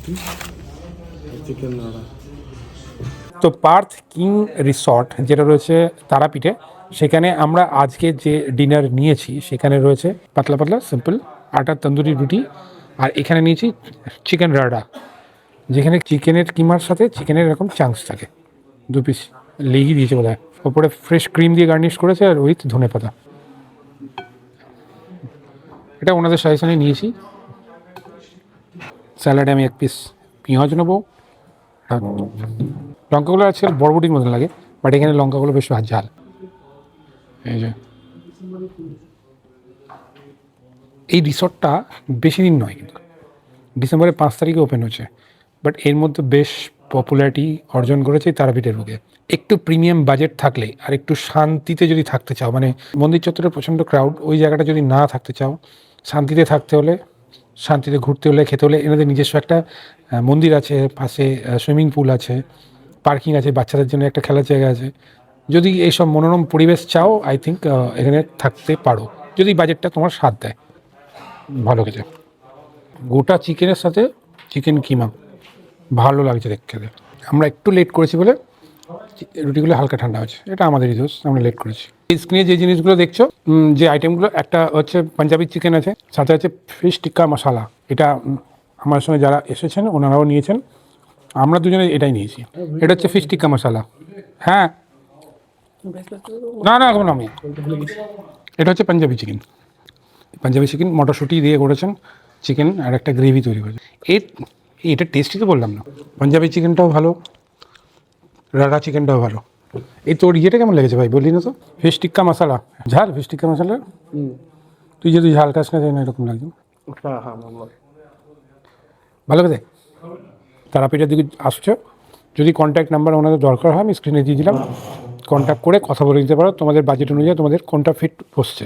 রুটি চিকেন নাড়া। তো পার্থ কিং রিসর্ট যেটা রয়েছে তারাপীঠে, সেখানে আমরা আজকে যে ডিনার নিয়েছি সেখানে রয়েছে পাতলা পাতলা সিম্পল আটার তন্দুরি রুটি, আর এখানে নিয়েছি চিকেন রাডা, যেখানে চিকেনের কিমার সাথে চিকেনের এরকম চাংস থাকে, 2 পিস লেগই দিয়েছে বোধ হয়, ওপরে ফ্রেশ ক্রিম দিয়ে গার্নিশ করেছে আর উইথ ধনে পাতা। এটা ওনাদের সাজেশনে নিয়েছি। স্যালাডে আমি 1 পিস পেঁয়াজ নেবো। আর লঙ্কাগুলো আজকাল বরবটির মতন লাগে, বাট এখানে লঙ্কাগুলো বেশ ঝাল। এই যে এই রিসর্টটা বেশি দিন নয়, কিন্তু ডিসেম্বরের 5 তারিখে ওপেন হচ্ছে, বাট এর মধ্যে বেশ পপুলারিটি অর্জন করেছে তারাপীঠের বুকে। একটু প্রিমিয়াম বাজেট থাকলে আর একটু শান্তিতে যদি থাকতে চাও, মানে মন্দির চত্বরে প্রচণ্ড ক্রাউড, ওই জায়গাটা যদি না থাকতে চাও, শান্তিতে থাকতে হলে, শান্তিতে ঘুরতে হলে, খেতে হলে, এনাদের নিজস্ব একটা মন্দির আছে, পাশে সুইমিং পুল আছে, পার্কিং আছে, বাচ্চাদের জন্য একটা খেলার জায়গা আছে। যদি এইসব মনোরম পরিবেশ চাও, আই থিঙ্ক এখানে থাকতে পারো, যদি বাজেটটা তোমার সাথ দেয়। ভালো খেতে, গোটা চিকেনের সাথে চিকেন কিমা ভালো লাগছে দেখতে। আমরা একটু লেট করেছি বলে রুটিগুলো হালকা ঠান্ডা হচ্ছে, এটা আমাদেরই দোষ, আমরা লেট করেছি। এই স্ক্রিনে যে জিনিসগুলো দেখছো, যে আইটেমগুলো, একটা হচ্ছে পাঞ্জাবি চিকেন আছে, সাথে আছে ফিশ টিক্কা মশালা। এটা আমার সঙ্গে যারা এসেছেন ওনারাও নিয়েছেন, আমরা দুজনে এটাই নিয়েছি। এটা হচ্ছে ফিশ টিক্কা মশালা। হ্যাঁ, না এখন আমি, এটা হচ্ছে পাঞ্জাবি চিকেন। পাঞ্জাবি চিকেন মটরশুঁটি দিয়ে করেছেন চিকেন, আর একটা গ্রেভি তৈরি করেছে। এটা টেস্টই তো বললাম না। পাঞ্জাবি চিকেনটাও ভালো, রাডা চিকেনটাও ভালো। এই তোর ইয়েটা কেমন লেগেছে ভাই, বললি না তো? ফিশ টিক্কা মশালা ঝাল, ফিশ টিক্কা মশালা তুই যদি ঝাল খাস না, তাই না এরকম লাগছে। ভালো কথা। তারাপীঠের দিকে আসছো, যদি কন্ট্যাক্ট নাম্বার ওনাদের দরকার হয় আমি স্ক্রিনে দিয়ে দিলাম, কন্ট্যাক্ট করে কথা বলে দিতে পারো তোমাদের বাজেট অনুযায়ী তোমাদের কোনটা ফিট বসছে।